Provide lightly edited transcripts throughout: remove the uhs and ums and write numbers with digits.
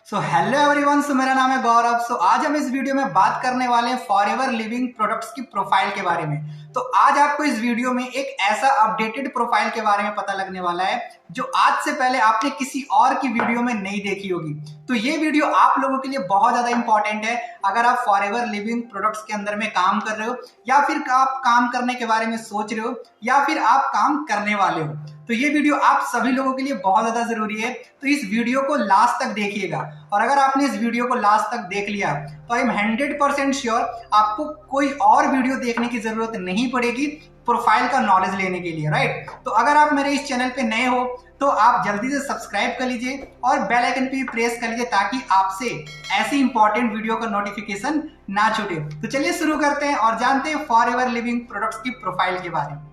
Hello everyone. मेरा नाम है गौरव। आज हम इस वीडियो में बात करने वाले हैं फॉरएवर लिविंग प्रोडक्ट्स की प्रोफाइल के बारे में। तो आज आपको इस वीडियो में एक ऐसा अपडेटेड प्रोफाइल के बारे में पता लगने वाला है जो आज से पहले आपने किसी और की वीडियो में नहीं देखी होगी। तो ये वीडियो आप लोगों के लिए बहुत ज्यादा इंपॉर्टेंट है अगर आप फॉरएवर लिविंग प्रोडक्ट्स के अंदर में काम कर रहे हो, या फिर आप काम करने के बारे में सोच रहे हो, या फिर आप काम करने वाले हो। तो ये वीडियो आप सभी लोगों के लिए बहुत ज्यादा जरूरी है। तो इस वीडियो को लास्ट तक देखिएगा, और अगर आपने इस वीडियो को लास्ट तक देख लिया तो आई एम 100% श्योर आपको कोई और वीडियो देखने की जरूरत नहीं पड़ेगी प्रोफाइल का नॉलेज लेने के लिए, राइट। तो अगर आप मेरे इस चैनल पे नए हो तो आप जल्दी से सब्सक्राइब कर लीजिए और बेल आइकन पे प्रेस कर लीजिए ताकि आपसे ऐसी इंपॉर्टेंट वीडियो का नोटिफिकेशन ना छूटे। तो चलिए शुरू करते हैं और जानते हैं फॉरएवर लिविंग प्रोडक्ट्स की प्रोफाइल के बारे में।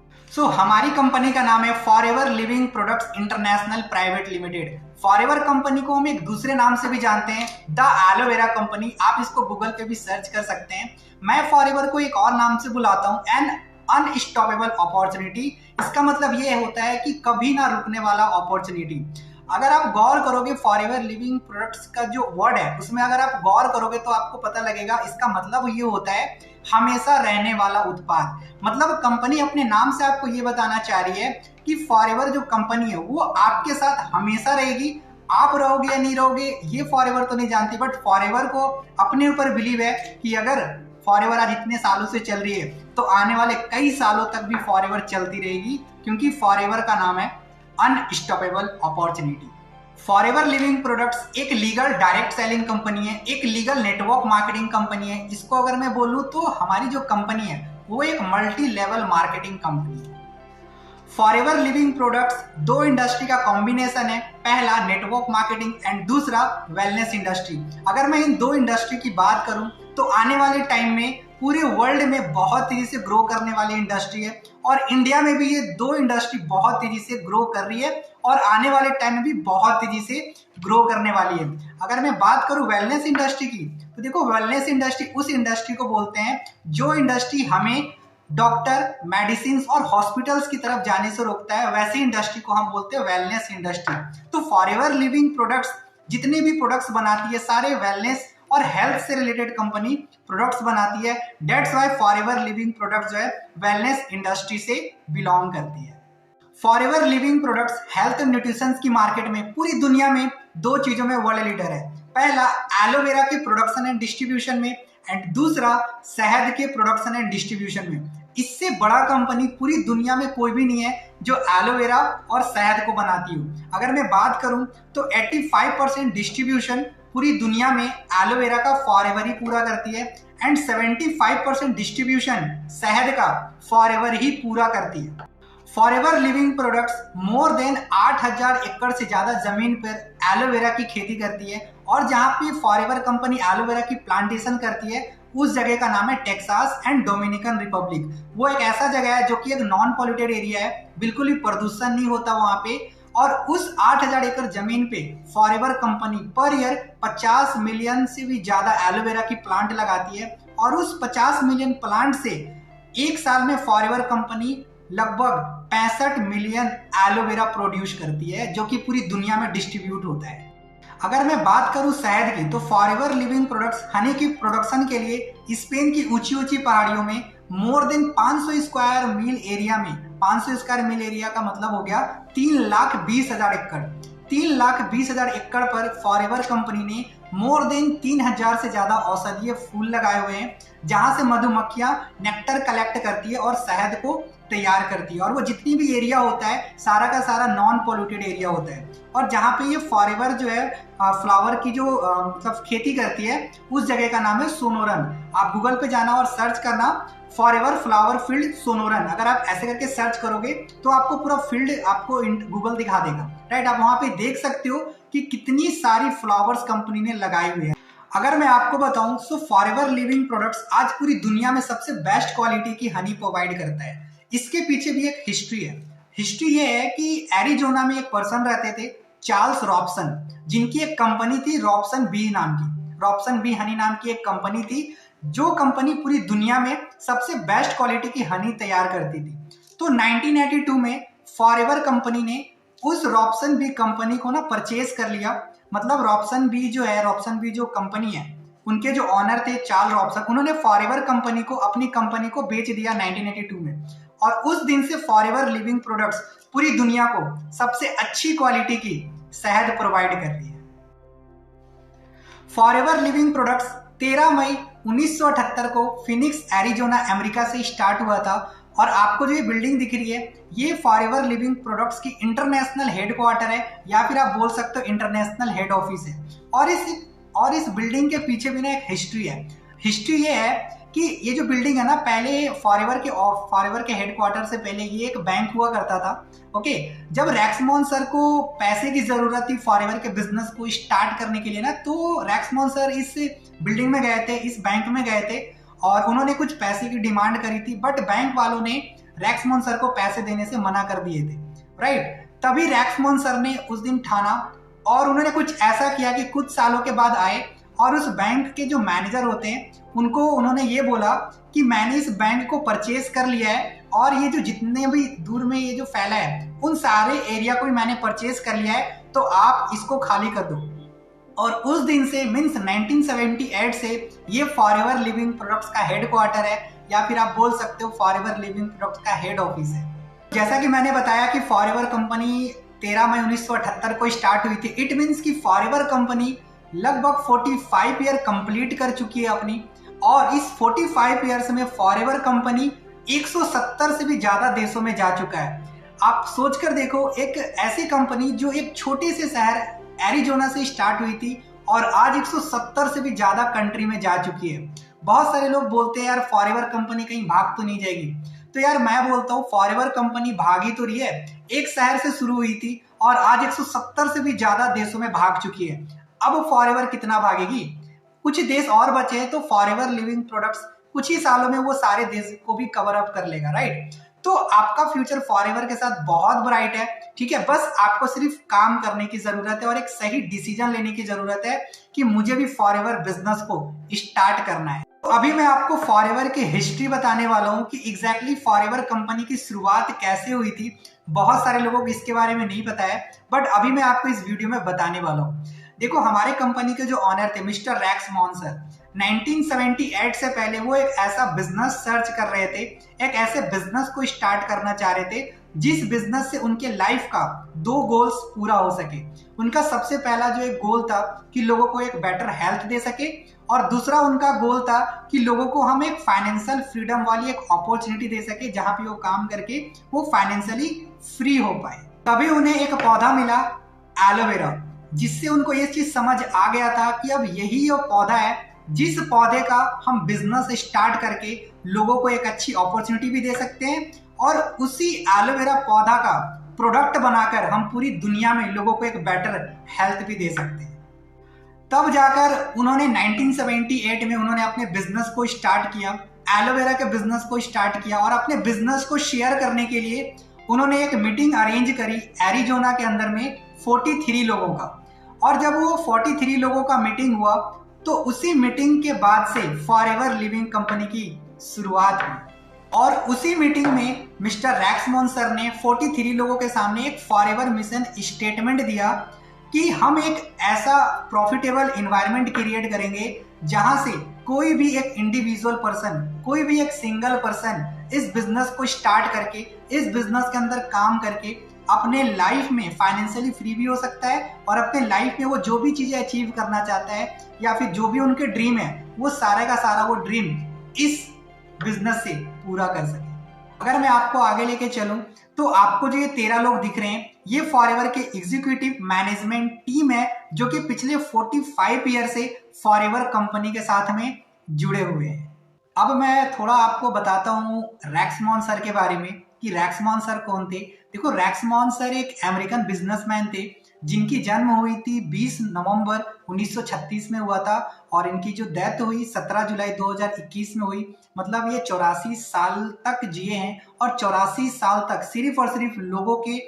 हमारी कंपनी का नाम है forever Living Products international private limited. Forever company को हम एक दूसरे नाम से भी जानते हैं, द एलोवेरा कंपनी। आप इसको गूगल पे भी सर्च कर सकते हैं। मैं फॉरएवर को एक और नाम से बुलाता हूं, एन अनस्टॉपेबल अपॉर्चुनिटी। इसका मतलब ये होता है कि कभी ना रुकने वाला अपॉर्चुनिटी। अगर आप गौर करोगे फॉरएवर लिविंग प्रोडक्ट्स का जो वर्ड है उसमें अगर आप गौर करोगे तो आपको पता लगेगा इसका मतलब ये होता है हमेशा रहने वाला उत्पाद। मतलब कंपनी अपने नाम से आपको ये बताना चाह रही है कि फॉरएवर जो कंपनी है वो आपके साथ हमेशा रहेगी। आप रहोगे या नहीं रहोगे ये फॉरएवर तो नहीं जानती, बट फॉरएवर को अपने ऊपर बिलीव है कि अगर फॉरएवर आज इतने सालों से चल रही है तो आने वाले कई सालों तक भी फॉरएवर चलती रहेगी, क्योंकि फॉरएवर का नाम है unstoppable opportunity. Forever Living products एक लीगल डायरेक्ट सेलिंग कंपनी है, एक लीगल नेटवर्क मार्केटिंग कंपनी है। इसको अगर मैं बोलूं तो हमारी जो कंपनी है वो एक मल्टी लेवल मार्केटिंग कंपनी है। फॉरएवर लिविंग प्रोडक्ट्स दो इंडस्ट्री का कॉम्बिनेशन है, पहला नेटवर्क मार्केटिंग एंड दूसरा वेलनेस इंडस्ट्री। अगर मैं इन दो इंडस्ट्री की बात करूं तो आने वाले टाइम में पूरे वर्ल्ड में बहुत तेजी से ग्रो करने वाली इंडस्ट्री है, और इंडिया में भी ये दो इंडस्ट्री बहुत तेजी से ग्रो कर रही है और आने वाले टाइम में भी बहुत तेजी से ग्रो करने वाली है। अगर मैं बात करूं वेलनेस इंडस्ट्री की तो देखो, वेलनेस इंडस्ट्री उस इंडस्ट्री को बोलते हैं जो इंडस्ट्री हमें डॉक्टर, मेडिसिन और हॉस्पिटल्स की तरफ जाने से रोकता है, वैसी इंडस्ट्री को हम बोलते हैं वेलनेस इंडस्ट्री। तो फॉरएवर लिविंग प्रोडक्ट्स जितने भी प्रोडक्ट्स बनाती है सारे वेलनेस और हेल्थ से रिलेटेड कंपनी प्रोडक्ट्स बनाती है। That's why forever Living products जो है वेलनेस इंडस्ट्री से बिलोंग करती है। Forever Living products health and nutrition की मार्केट में पूरी दुनिया में दो चीजों में वर्ल्ड लीडर है। पहला एलोवेरा के प्रोडक्शन एंड डिस्ट्रीब्यूशन में, एंड दूसरा शहद के प्रोडक्शन एंड डिस्ट्रीब्यूशन में। इससे बड़ा कंपनी पूरी दुनिया में कोई भी नहीं है जो एलोवेरा और शहद को बनाती हो। अगर मैं बात करूं तो 85% डिस्ट्रीब्यूशन पूरी दुनिया में एलोवेरा का फॉरएवर ही पूरा करती है, एंड 75% डिस्ट्रीब्यूशन शहद का फॉरएवर ही पूरा करती है। Forever Living products more than 8000 एकड़ से ज्यादा जमीन पर एलोवेरा की खेती करती है, और जहां पे फॉरएवर कंपनी एलोवेरा की प्लांटेशन करती है उस जगह का नाम है टेक्सास एंड डोमिनिकन रिपब्लिक। वो एक ऐसा जगह है जो कि एक नॉन पॉल्यूटेड एरिया है, बिल्कुल भी प्रदूषण नहीं होता वहां पे। और उस 8000 एकड़ जमीन पे forever company per year 50 million से भी ज्यादा एलोवेरा की प्लांट लगाती है, और उस 50 मिलियन प्लांट से एक साल में फॉरएवर कंपनी लगभग 65 मिलियन एलोवेरा प्रोड्यूस करती है, जो कि पूरी दुनिया में डिस्ट्रीब्यूट होता है। अगर मैं बात करूं शहद की तो फॉरएवर लिविंग प्रोडक्ट्स हनी की प्रोडक्शन के लिए स्पेन की ऊंची ऊंची पहाड़ियों में मोर देन 500 स्क्वायर मील एरिया में, 500 स्क्वायर मील एरिया का मतलब हो गया 3,20,000 एकड़, 3,20,000 एकड़ पर फॉरएवर कंपनी ने मोर देन 3000 से ज्यादा औषधीय फूल लगाए हुए हैं, जहां से मधुमक्खियां नेक्टर कलेक्ट करती है और शहद को तैयार करती है। और वो जितनी भी एरिया होता है सारा का सारा नॉन पॉल्यूटेड एरिया होता है। और जहाँ पे ये फॉरएवर जो है फ्लावर की जो मतलब खेती करती है उस जगह का नाम है सोनोरन। आप गूगल पे जाना और सर्च करना फॉरएवर फ्लावर फील्ड सोनोरन। अगर आप ऐसे करके सर्च करोगे तो आपको पूरा फील्ड आपको गूगल दिखा देगा, राइट। आप वहां पे देख सकते हो कि कितनी सारी फ्लावर्स कंपनी ने लगाई हुई है। अगर मैं आपको बताऊं तो फॉरएवर लिविंग प्रोडक्ट्स आज पूरी दुनिया में सबसे बेस्ट क्वालिटी की हनी प्रोवाइड करता है। इसके पीछे भी एक हिस्ट्री है। हिस्ट्री ये है कि एरिजोना में एक पर्सन रहते थे चार्ल्स रॉबसन, जिनकी एक कंपनी थी रॉबसन बी नाम की, रॉबसन बी हनी नाम की एक कंपनी थी, जो कंपनी पूरी दुनिया में सबसे बेस्ट क्वालिटी की हनी तैयार करती थी। तो 1982 में फॉरएवर कंपनी ने उस रॉबसन बी कंपनी को ना परचेज कर लिया। मतलब रॉबसन बी जो है, रॉबसन बी जो कंपनी है, उनके जो ऑनर थे चार्ल्स रॉबसन, उन्होंने फॉरएवर कंपनी को, अपनी कंपनी को बेच दिया 1982 में। और उस दिन से फॉरएवर लिविंग प्रोडक्ट्स पूरी दुनिया को सबसे अच्छी क्वालिटी की शहद प्रोवाइड कर रही है। फॉरएवर लिविंग प्रोडक्ट्स 13 मई 1978 को फिनिक्स एरिजोना अमेरिका से स्टार्ट हुआ था। और आपको जो ये बिल्डिंग दिख रही है, ये फॉरएवर लिविंग प्रोडक्ट्स की इंटरनेशनल हेडक्वार्टर है, या फिर आप बोल सकते हो इंटरनेशनल हेड ऑफिस है। और इस बिल्डिंग के पीछे भी ना एक हिस्ट्री है। हिस्ट्री ये है कि ये जो बिल्डिंग है ना, पहले फॉरएवर के हेडक्वार्टर से पहले ये एक बैंक हुआ करता था। ओके, जब रैक्समोन सर को पैसे की जरूरत थी फॉरएवर के बिजनेस को स्टार्ट करने के लिए ना, तो रैक्समोन सर इस बिल्डिंग में गए थे, इस बैंक में गए थे और उन्होंने कुछ पैसे की डिमांड करी थी, बट बैंक वालों ने रैक्समोन सर को पैसे देने से मना कर दिए थे। राइट, तभी रैक्समोन सर ने उस दिन ठाना और उन्होंने कुछ ऐसा किया कि कुछ सालों के बाद आए और उस बैंक के जो मैनेजर होते हैं उनको उन्होंने ये बोला कि मैंने इस बैंक को परचेज कर लिया है और ये जो जितने भी दूर में ये जो फैला है उन सारे एरिया को भी मैंने परचेज कर लिया है, तो आप इसको खाली कर दो। और उस दिन से मीन्स 1978 से ये फॉरएवर लिविंग प्रोडक्ट्स का हेडक्वार्टर है, या फिर आप बोल सकते हो फॉरएवर लिविंग प्रोडक्ट्स का हेड ऑफिस है। जैसा कि मैंने बताया कि फॉरएवर कंपनी 13 मई 1978 को स्टार्ट हुई थी। इट मीन्स कि फॉरएवर कंपनी लगभग 45 ईयर कंप्लीट कर चुकी है अपनी, और इस 45 ईयर्स में फॉरएवर कंपनी 170 से भी ज्यादा देशों में जा चुका है। आप सोचकर देखो, एक ऐसी कंपनी जो एक छोटे से शहर एरिजोना से स्टार्ट हुई थी और आज 170 से भी ज्यादा कंट्री में जा चुकी है। बहुत सारे लोग बोलते हैं यार फॉरएवर कंपनी कहीं भाग तो नहीं जाएगी, तो यार मैं बोलता हूँ फॉरएवर कंपनी भागी तो रही है। एक शहर से शुरू हुई थी और आज 170 से भी ज्यादा देशों में भाग चुकी है। अब फॉरएवर कितना भागेगी? कुछ देश और बचे हैं, तो फॉरएवर लिविंग प्रोडक्ट्स कुछ ही सालों में वो सारे देश को भी कवर अप कर लेगा। राइट, तो आपका फ्यूचर फॉरएवर के साथ बहुत ब्राइट है। ठीक है, बस आपको सिर्फ काम करने की जरूरत है और एक सही डिसीजन लेने की जरूरत है कि मुझे भी फॉरएवर बिजनेस को स्टार्ट करना है। तो अभी मैं आपको फॉरएवर की हिस्ट्री बताने वाला हूँ कि एग्जैक्टली फॉरएवर कंपनी की शुरुआत कैसे हुई थी। बहुत सारे लोगों को इसके बारे में नहीं पता है, बट अभी मैं आपको इस वीडियो में बताने वाला हूँ। देखो, हमारे कंपनी के जो ऑनर थे मिस्टर रैक्समोन सर, 1978 से पहले वो एक ऐसा बिजनेस सर्च कर रहे थे, एक ऐसे बिजनेस को स्टार्ट करना चाह रहे थे जिस बिजनेस से उनके लाइफ का 2 गोल्स पूरा हो सके। उनका सबसे पहला जो एक गोल था कि लोगों को एक बेटर हेल्थ दे सके, और दूसरा उनका गोल था कि लोगों को हम एक फाइनेंशियल फ्रीडम वाली एक अपॉर्चुनिटी दे सके जहां पे वो काम करके वो फाइनेंशियली फ्री हो पाए। तभी उन्हें एक पौधा मिला एलोवेरा, जिससे उनको ये चीज समझ आ गया था कि अब यही वो पौधा है जिस पौधे का हम बिजनेस स्टार्ट करके लोगों को एक अच्छी अपॉर्चुनिटी भी दे सकते हैं, और उसी एलोवेरा पौधा का प्रोडक्ट बनाकर हम पूरी दुनिया में लोगों को एक बेटर हेल्थ भी दे सकते हैं। तब जाकर उन्होंने 1978 में उन्होंने अपने बिजनेस को स्टार्ट किया, एलोवेरा के बिजनेस को स्टार्ट किया, और अपने बिजनेस को शेयर करने के लिए उन्होंने एक मीटिंग अरेंज करी एरिजोना के अंदर में 43 लोगों का। और जब वो 43 लोगों का मीटिंग हुआ, तो उसी मीटिंग के बाद से फॉरएवर लिविंग कंपनी की शुरुआत हुई। और उसी मीटिंग में मिस्टर रैक्समोन सर ने 43 लोगों के सामने एक फॉरएवर मिशन स्टेटमेंट दिया कि हम एक ऐसा प्रॉफिटेबल एनवायरनमेंट क्रिएट करेंगे जहां से कोई भी एक इंडिविजुअल पर्सन, कोई भी एक सिंगल पर्सन इस बिजनेस को स्टार्ट करके, इस बिजनेस के अंदर काम करके अपने लाइफ में फाइनेंशियली फ्री भी हो सकता है, और अपने लाइफ में वो जो भी चीजें अचीव करना चाहता है या फिर जो भी उनके ड्रीम है, वो सारा का सारा वो ड्रीम इस बिजनेस से पूरा कर सके। अगर मैं आपको आगे लेके चलूं, तो आपको जो ये 13 लोग दिख रहे हैं, ये फॉरएवर के एग्जीक्यूटिव मैनेजमेंट टीम है जो कि पिछले 45 ईयर से फॉरएवर कंपनी के साथ में जुड़े हुए हैं। अब मैं थोड़ा आपको बताता हूँ रैक्समोन सर के बारे में कि रैक्समोन सर कौन थे। देखो, रैक्समोन सर एक अमेरिकन बिजनेसमैन थे जिनकी जन्म हुई थी 20 नवंबर 1936 में हुआ था, और इनकी जो डेथ हुई 17 जुलाई 2021 में हुई। मतलब ये 84 साल तक जिए हैं, और 84 साल तक सिर्फ और सिर्फ लोगों के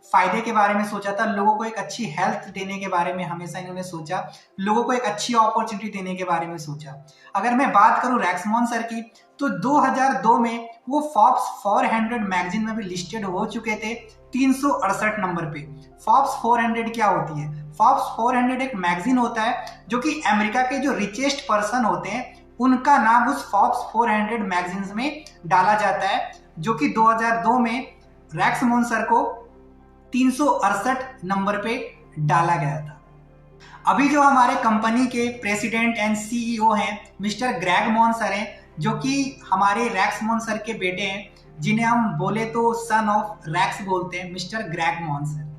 फायदे के बारे में सोचा था, लोगों को एक अच्छी हेल्थ देने के बारे में हमेशा इन्होंने सोचा, लोगों को एक अच्छी अपॉर्चुनिटी देने के बारे में सोचा। अगर मैं बात करूं रैक्समोन सर की, तो 2002 में वो फॉर्ब्स 400 मैगजीन में भी लिस्टेड हो चुके थे 368 नंबर पे। फॉर्ब्स 400 क्या होती है? फॉर्ब्स 400 एक मैगजीन होता है जो कि अमेरिका के जो रिचेस्ट पर्सन होते हैं उनका नाम उस फॉर्ब्स 400 मैगजीन्स में डाला जाता है, जो कि 2002 में रैक्स मोनसर को 368 नंबर पे डाला गया था। अभी जो हमारे कंपनी के प्रेसिडेंट एंड सीईओ हैं मिस्टर ग्रेग मोनसर हैं, जो कि हमारे रैक्स मोनसर के बेटे हैं, जिन्हें हम बोले तो सन ऑफ रैक्स बोलते हैं, मिस्टर ग्रेग मोनसर।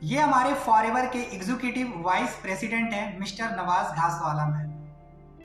ये हमारे फॉरएवर के एग्जीक्यूटिव वाइस प्रेसिडेंट हैं mister Nawaz Ghaswala man.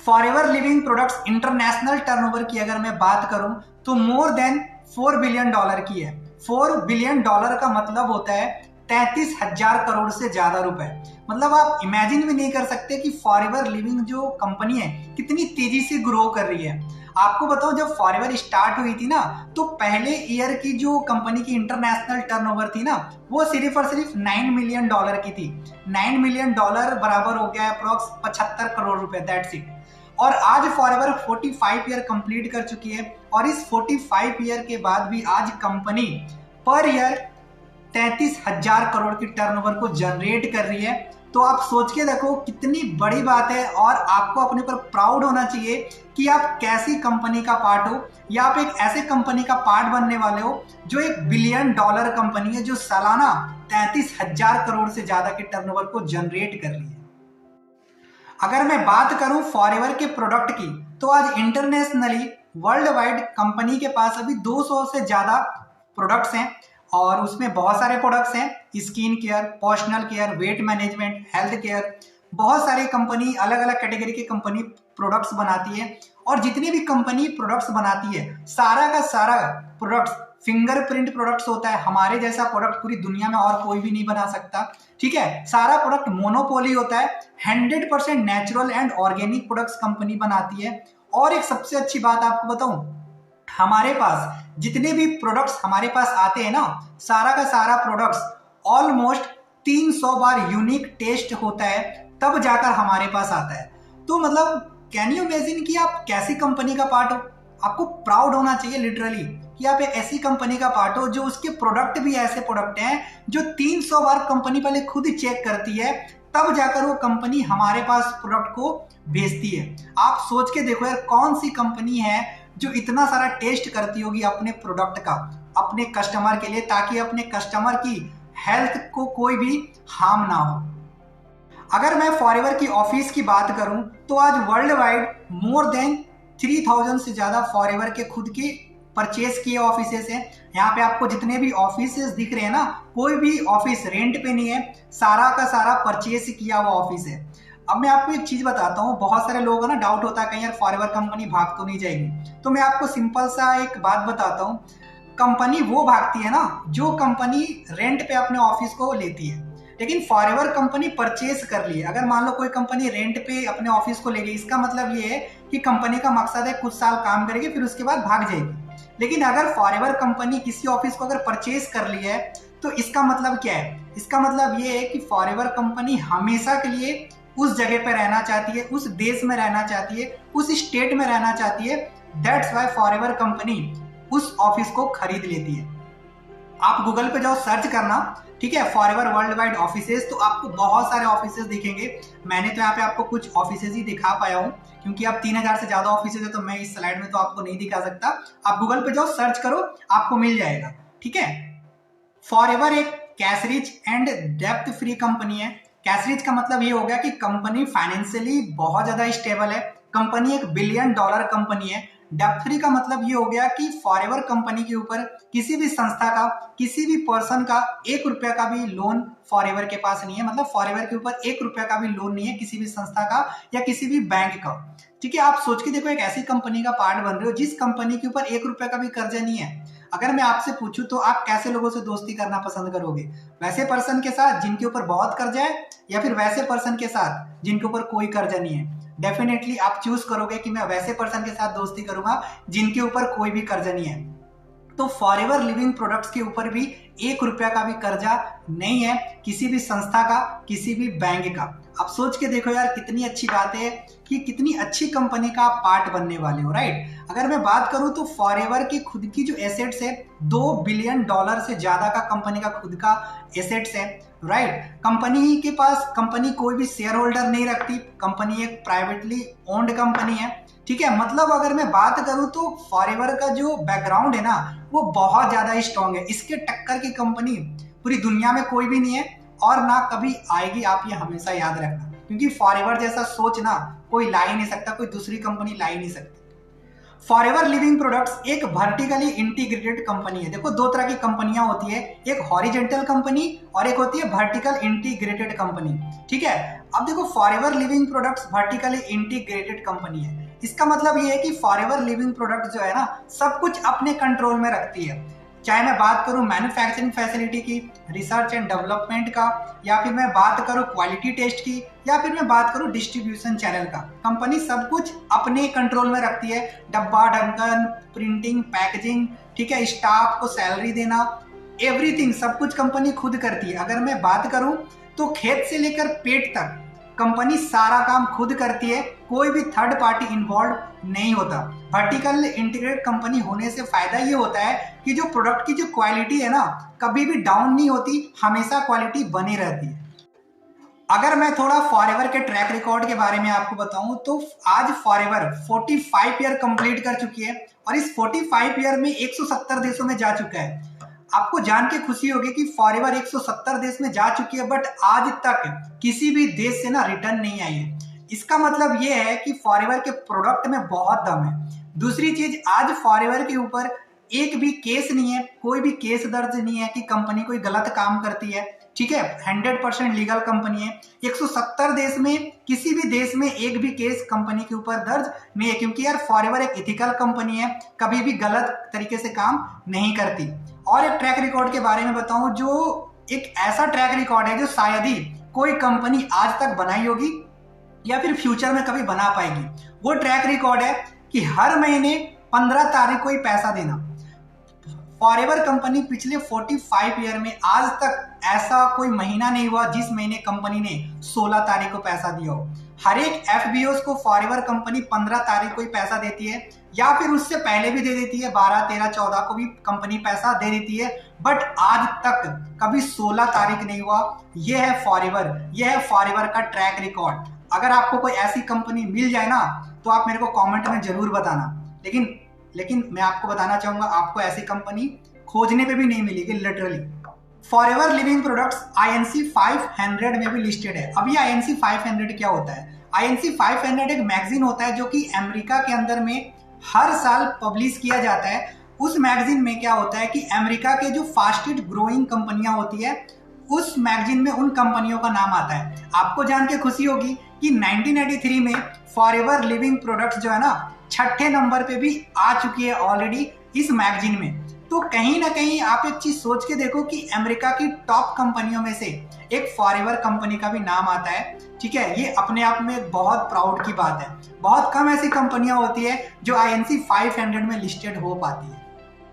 Forever Living Products International turnover की अगर मैं बात करूं तो मोर देन $4 बिलियन की है। $4 बिलियन का मतलब होता है 33,000 करोड़ से ज्यादा रुपए। मतलब आप इमेजिन भी नहीं कर सकते कि फॉरएवर लिविंग जो कंपनी है कितनी तेजी से ग्रो कर रही है। आपको बताऊं, जब फॉरएवर स्टार्ट हुई थी ना तो पहले ईयर की जो कंपनी की इंटरनेशनल टर्नओवर थी ना वो सिर्फ और सिर्फ $9 मिलियन की थी। $9 मिलियन बराबर हो गया अप्रोक्स 75 करोड़ रुपए, दैट्स इट। और आज फॉरएवर 45 ईयर कंप्लीट कर चुकी है और इस 45 ईयर के बाद भी आज कंपनी पर ईयर 33,000 करोड़ की टर्नओवर को जनरेट कर रही है। तो आप सोच के देखो कितनी बड़ी बात है और आपको अपने पर प्राउड होना चाहिए कि आप कैसी कंपनी का पार्ट हो, या आप एक ऐसे कंपनी का पार्ट बनने वाले हो जो $1 बिलियन कंपनी है, जो सालाना 33,000 करोड़ से ज्यादा के टर्नओवर को जनरेट कर रही है। अगर मैं बात करूं फॉरएवर के प्रोडक्ट की तो आज इंटरनेशनली वर्ल्ड वाइड कंपनी के पास अभी 200 से ज्यादा प्रोडक्ट्स हैं और उसमें बहुत सारे प्रोडक्ट्स हैं, skin care, personal care, weight management, health care. बहुत सारी कंपनी अलग अलग कैटेगरी की कंपनी प्रोडक्ट्स बनाती है और जितनी भी कंपनी प्रोडक्ट्स बनाती है सारा का सारा प्रोडक्ट्स फिंगरप्रिंट प्रोडक्ट्स होता है। हमारे जैसा प्रोडक्ट पूरी दुनिया में और कोई भी नहीं बना सकता, ठीक है। सारा प्रोडक्ट मोनोपोली होता है। 100% natural and organic products company बनाती है। और एक सबसे अच्छी बात आपको बताऊं, हमारे पास जितने भी प्रोडक्ट्स हमारे पास आते हैं ना, सारा का सारा प्रोडक्ट्स ऑलमोस्ट 300 बार यूनिक टेस्ट होता है तब जाकर हमारे पास आता है। तो मतलब कैन यू इमेजिन कि आप कैसी कंपनी का पार्ट हो। आपको प्राउड होना चाहिए लिटरली कि आप एक ऐसी कंपनी का पार्ट हो जो उसके प्रोडक्ट भी ऐसे प्रोडक्ट हैं जो 300 बार कंपनी पहले खुद चेक करती है तब जाकर वो कंपनी हमारे पास प्रोडक्ट को भेजती है। आप सोच के देखो यार, कौन सी कंपनी है जो इतना सारा टेस्ट करती होगी अपने प्रोडक्ट का अपने कस्टमर के लिए, ताकि अपने कस्टमर की हेल्थ को कोई भी हार्म ना हो। अगर मैं फॉरएवर की ऑफिस की बात करूं तो आज वर्ल्ड वाइड मोर देन 3000 से ज्यादा फॉरएवर के खुद के परचेज किए ऑफिसेस हैं। यहाँ पे आपको जितने भी ऑफिसेस दिख रहे हैं ना, कोई भी ऑफिस रेंट पे नहीं है, सारा का सारा परचेज किया हुआ ऑफिस है। अब मैं आपको एक चीज बताता हूँ, बहुत सारे लोगों को ना डाउट होता है कहीं यार फॉरएवर कंपनी भाग तो नहीं जाएगी। तो मैं आपको सिंपल सा एक बात बताता हूँ, कंपनी वो भागती है ना जो कंपनी रेंट पे अपने ऑफिस को लेती है। लेकिन फॉरएवर कंपनी परचेज कर ली है। अगर मान लो कोई कंपनी रेंट पे अपने ऑफिस को ले गई, इसका मतलब ये है कि कंपनी का मकसद है कुछ साल काम करेगी फिर उसके बाद भाग जाएगी। लेकिन अगर फॉरएवर कंपनी किसी ऑफिस को अगर परचेज कर ली है तो इसका मतलब क्या है? इसका मतलब ये है कि फॉरएवर कंपनी हमेशा के लिए उस जगह पे रहना चाहती है, उस देश में रहना चाहती है, उस स्टेट में रहना चाहती है। दैट्स वाई फॉरएवर कंपनी उस ऑफिस को खरीद लेती है। आप गूगल पे जाओ, सर्च करना, ठीक है, फॉरएवर वर्ल्ड वाइड ऑफिसेस, तो आपको बहुत सारे ऑफिसेस दिखेंगे। मैंने तो यहाँ पे आपको कुछ ऑफिसेस ही दिखा पाया हूँ क्योंकि अब 3000 से ज्यादा ऑफिसेस है तो मैं इस स्लाइड में तो आपको नहीं दिखा सकता। आप गूगल पे जाओ, सर्च करो, आपको मिल जाएगा, ठीक है। फॉरएवर एक cash rich and depth free company है। कैश रिच का मतलब ये हो गया कि कंपनी फाइनेंशियली बहुत ज्यादा स्टेबल है, कंपनी $1 बिलियन कंपनी है। डेप्थ फ्री का मतलब ये हो गया कि फॉरएवर कंपनी के ऊपर किसी भी संस्था का, किसी भी पर्सन का ₹1 का भी लोन फॉरएवर के पास नहीं है। मतलब फॉरएवर के ऊपर ₹1 का भी लोन नहीं है किसी भी संस्था का या किसी भी बैंक का, ठीक है। आप सोच के देखो, एक ऐसी कंपनी का पार्ट बन रहे हो जिस कंपनी के ऊपर ₹1 का भी कर्जा नहीं है। अगर मैं आपसे पूछूं तो आप कैसे लोगों से दोस्ती करना पसंद करोगे? वैसे पर्सन के साथ जिनके ऊपर बहुत कर्जा है या फिर वैसे पर्सन के साथ जिनके ऊपर कोई कर्जा नहीं है? डेफिनेटली आप चूज करोगे कि मैं वैसे पर्सन के साथ दोस्ती करूंगा जिनके ऊपर कोई भी कर्जा नहीं है। तो फॉरएवर लिविंग प्रोडक्ट्स के ऊपर भी 1 रुपया का भी कर्जा नहीं है, किसी भी संस्था का, किसी भी बैंक का। आप सोच के देखो यार, कितनी अच्छी बात है कि कितनी अच्छी कंपनी का आप पार्ट बनने वाले हो, राइट। अगर मैं बात करूं तो फॉरएवर की खुद की जो एसेट्स है, $2 बिलियन से ज्यादा का कंपनी का खुद का एसेट्स है, राइट। कंपनी के पास, कंपनी कोई भी शेयर होल्डर नहीं रखती, कंपनी एक प्राइवेटली ओन्ड कंपनी है, ठीक है। मतलब अगर मैं बात करूं तो फॉरएवर का जो बैकग्राउंड है ना, वो बहुत ज्यादा स्ट्रांग है। इसके टक्कर की कंपनी पूरी दुनिया में कोई भी नहीं है और ना कभी आएगी, आप ये हमेशा याद रखना, क्योंकि फॉरएवर जैसा सोच ना कोई ला ही नहीं सकता, कोई दूसरी कंपनी ला ही नहीं सकती। फॉरएवर लिविंग प्रोडक्ट्स एक वर्टिकली इंटीग्रेटेड कंपनी है। देखो, 2 तरह की कंपनियां होती है, एक हॉरिजेंटल कंपनी और एक होती है वर्टिकल इंटीग्रेटेड कंपनी, ठीक है। अब देखो, forever Living products vertically integrated company है। इसका मतलब ये है कि फॉरएवर लिविंग प्रोडक्ट्स जो है ना, सब कुछ अपने कंट्रोल में रखती है। चाहे मैं बात करूं मैन्युफैक्चरिंग फैसिलिटी की, रिसर्च एंड डेवलपमेंट का, या फिर मैं बात करूं क्वालिटी टेस्ट की, या फिर मैं बात करूं डिस्ट्रीब्यूशन चैनल का, कंपनी सब कुछ अपने कंट्रोल में रखती है। डब्बा ढक्कन, प्रिंटिंग, पैकेजिंग, ठीक है, स्टाफ को सैलरी देना, एवरीथिंग सब कुछ कंपनी खुद करती है। अगर मैं बात करूं तो खेत से लेकर पेट तक कंपनी सारा काम खुद करती है, कोई भी थर्ड पार्टी इन्वॉल्व नहीं होता। वर्टिकल इंटीग्रेटेड कंपनी होने से फायदा ये होता है कि जो प्रोडक्ट की जो क्वालिटी है ना, कभी भी डाउन नहीं होती, हमेशा क्वालिटी बनी रहती है। अगर मैं थोड़ा फॉरएवर के ट्रैक रिकॉर्ड के बारे में आपको बताऊं तो आज फॉरएवर 45 ईयर कंप्लीट कर चुकी है और इस 45 ईयर में 170 देशों में जा चुका है। आपको जान के खुशी होगी कि फॉरएवर 170 देश में जा चुकी है, बट आज तक किसी भी देश से ना रिटर्न नहीं आई है। इसका मतलब ये है कि फॉरएवर के प्रोडक्ट में बहुत दम है। दूसरी चीज, आज फॉरएवर के ऊपर एक भी केस नहीं है, कोई भी केस दर्ज नहीं है कि कंपनी कोई गलत काम करती है, ठीक है। 100% लीगल कंपनी है। 170 देश में किसी भी देश में एक भी केस कंपनी के ऊपर दर्ज नहीं है, क्योंकि यार फॉरएवर एक एथिकल कंपनी है, कभी भी गलत तरीके से काम नहीं करती। और एक ट्रैक रिकॉर्ड के बारे में बताऊं, जो एक ऐसा ट्रैक रिकॉर्ड है जो शायद ही कोई कंपनी आज तक बनाई होगी या फिर फ्यूचर में कभी बना पाएगी। वो ट्रैक रिकॉर्ड है कि हर महीने 15 तारीख को ही पैसा देना। फॉरएवर कंपनी पिछले 45 ईयर में आज तक ऐसा कोई महीना नहीं हुआ जिस महीने कंपनी ने 16 तारीख को पैसा दिया हो। हर एक एफबीओस को फॉरएवर कंपनी 15 तारीख को ही पैसा देती है, या फिर उससे पहले भी दे देती है, 12, 13, 14 को भी कंपनी पैसा दे देती है, बट आज तक कभी 16 तारीख नहीं हुआ। यह है फॉरएवर, यह है फॉरएवर का ट्रैक रिकॉर्ड। अगर आपको कोई ऐसी कंपनी मिल जाए ना, तो आप मेरे को कमेंट में जरूर बताना। लेकिन मैं आपको बताना चाहूंगा, आपको ऐसी कंपनी खोजने पे भी नहीं मिलेगी literally. Forever Living products INC 500 में भी लिस्टेड है। अब ये INC 500 क्या होता है? INC 500 एक मैगजीन होता है जो कि अमेरिका के अंदर में हर साल पब्लिश किया जाता है। उस मैगजीन में क्या होता है कि अमेरिका के जो फास्टेस्ट ग्रोइंग कंपनियां होती है, उस मैगजीन में उन कंपनियों का नाम आता है। आपको जान के खुशी होगी कि 1983 में फॉरएवर लिविंग प्रोडक्ट्स जो है ना, 6ठे नंबर पे भी आ चुकी है ऑलरेडी इस मैगजीन में। तो कहीं ना कहीं आप एक चीज सोच के देखो कि अमेरिका की टॉप कंपनियों में से एक फॉरएवर कंपनी का भी नाम आता है, ठीक है। ये अपने आप में बहुत प्राउड की बात है। बहुत कम ऐसी कंपनियां होती है जो INC 500 में लिस्टेड हो पाती है।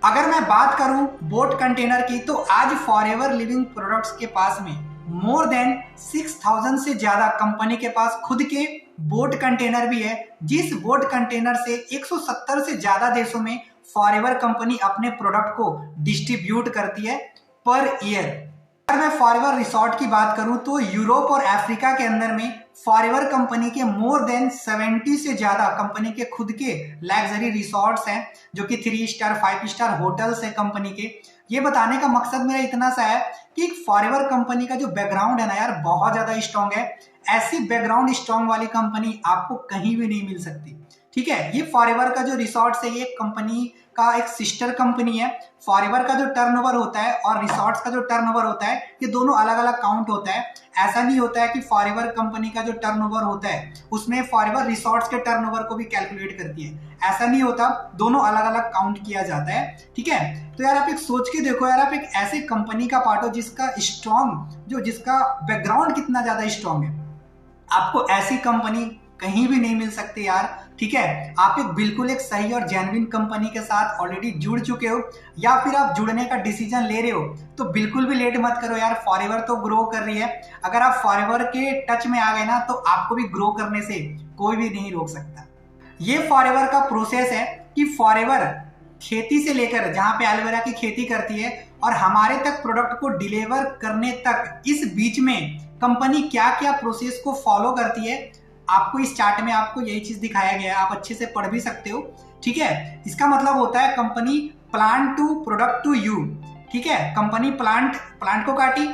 अगर मैं बात करूं बोट कंटेनर की, तो आज फॉरएवर लिविंग प्रोडक्ट्स के पास में मोर देन 6000 से ज्यादा कंपनी के पास खुद के बोट कंटेनर भी है, जिस बोट कंटेनर से 170 से ज्यादा देशों में फॉरएवर कंपनी अपने प्रोडक्ट को डिस्ट्रीब्यूट करती है पर ईयर। अगर मैं फॉरएवर रिसोर्ट की बात करूं तो यूरोप और अफ्रीका के अंदर में फॉरएवर कंपनी के मोर देन 70 से ज्यादा कंपनी के खुद के लग्जरी रिसोर्ट्स हैं, जो कि 3 स्टार 5 स्टार होटल्स हैं कंपनी के। ये बताने का मकसद मेरा इतना सा है कि फॉरएवर कंपनी का जो बैकग्राउंड है ना यार, बहुत ज्यादा स्ट्रांग है। ऐसी बैकग्राउंड स्ट्रांग वाली कंपनी आपको कहीं भी नहीं मिल सकती, ठीक है। ये फॉरएवर का जो रिसोर्ट्स है, ये कंपनी का एक सिस्टर कंपनी है। फॉरएवर का जो टर्नओवर होता है और रिसोर्ट्स का जो टर्नओवर होता है, ये दोनों अलग अलग काउंट होता है। ऐसा नहीं होता है कि फॉरएवर कंपनी का जो टर्नओवर होता है उसमें फॉरएवर रिसोर्ट्स के टर्नओवर को भी कैलकुलेट करती है, ऐसा नहीं होता। दोनों अलग अलग काउंट किया जाता है, ठीक है। तो यार आप एक सोच के देखो यार, आप एक ऐसी कंपनी का पार्ट हो जिसका बैकग्राउंड कितना ज्यादा स्ट्रांग है। आपको ऐसी कंपनी कहीं भी नहीं मिल सकती यार। ठीक है, आप बिल्कुल एक सही और जेन्युइन कंपनी के साथ ऑलरेडी जुड़ चुके हो या फिर आप जुड़ने का डिसीजन ले रहे हो, तो बिल्कुल भी लेट मत करो यार। फॉरएवर तो ग्रो कर रही है, अगर आप फॉरएवर के टच में आ गए ना तो आपको भी ग्रो करने से कोई भी नहीं रोक सकता। ये फॉरएवर का प्रोसेस है कि फॉरएवर खेती से लेकर जहां पे एलोवेरा की खेती करती है और हमारे तक प्रोडक्ट को डिलीवर करने तक, इस बीच में कंपनी क्या क्या प्रोसेस को फॉलो करती है, आपको इस चार्ट में आपको यही चीज दिखाया गया है। आप अच्छे से पढ़ भी सकते हो, ठीक है। इसका मतलब होता है company plant to product to you, ठीक है। कंपनी प्लांट को काटी,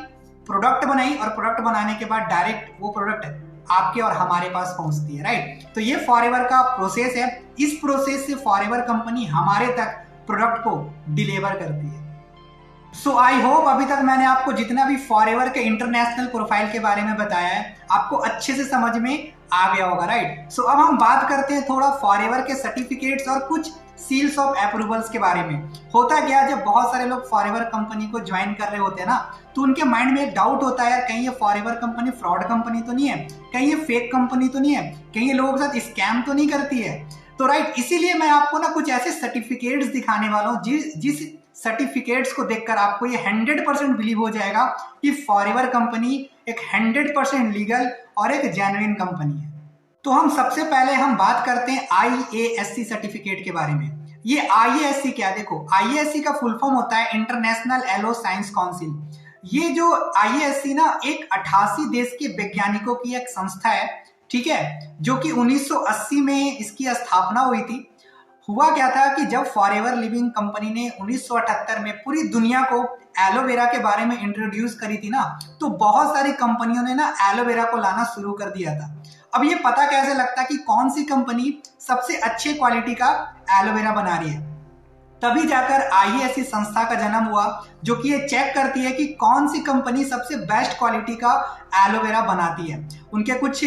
प्रोडक्ट बनाई और प्रोडक्ट बनाने के बाद डायरेक्ट वो प्रोडक्ट आपके और हमारे पास पहुंचती है, राइट। तो ये फॉरएवर का प्रोसेस है। इस प्रोसेस से फॉरएवर कंपनी हमारे तक प्रोडक्ट को डिलीवर करती है। सो आई होप अभी तक मैंने आपको जितना भी फॉरएवर के इंटरनेशनल प्रोफाइल के बारे में बताया है आपको अच्छे से समझ में आ गया होगा, राइट। सो अब हम बात करते हैं थोड़ा फॉरएवर के सर्टिफिकेट्स और कुछ सील्स ऑफ अप्रूवल्स के बारे में। होता क्या, जब बहुत सारे लोग फॉरएवर कंपनी को ज्वाइन कर रहे होते हैं ना, तो उनके माइंड में एक डाउट होता है, यार कहीं ये फॉरएवर कंपनी फ्रॉड कंपनी तो नहीं है, कहीं ये फेक कंपनी तो नहीं है, कहीं ये लोगों के साथ स्कैम तो नहीं करती है। तो राइट, इसीलिए मैं आपको ना कुछ ऐसे सर्टिफिकेट्स दिखाने वाला हूँ जिस सर्टिफिकेट्स को देखकर आपको ये 100% बिलीव हो जाएगा कि फॉरएवर कंपनी एक 100% लीगल और एक जेन्युइन कंपनी है। तो हम सबसे पहले हम बात करते हैं IASC सर्टिफिकेट के बारे में। ये IASC क्या, देखो IASC का फुल फॉर्म होता है इंटरनेशनल एलो साइंस काउंसिल। ये जो IASC ना एक 88 देश के वैज्ञानिकों की एक संस्था है, ठीक है, जो कि 1980 में इसकी स्थापना हुई थी। हुआ क्या था कि जब फॉरएवर लिविंग कंपनी ने 1978 में पूरी दुनिया को एलोवेरा के बारे में इंट्रोड्यूस करी थी ना, तो बहुत सारी कंपनियों ने ना एलोवेरा को लाना शुरू कर दिया था। अब ये पता कैसे लगता कि कौन सी कंपनी सबसे अच्छे क्वालिटी का एलोवेरा बना रही है, तभी जाकर IASC संस्था का जन्म हुआ, जो कि ये चेक करती है कि कौन सी कंपनी सबसे बेस्ट क्वालिटी का एलोवेरा बनाती है। उनके कुछ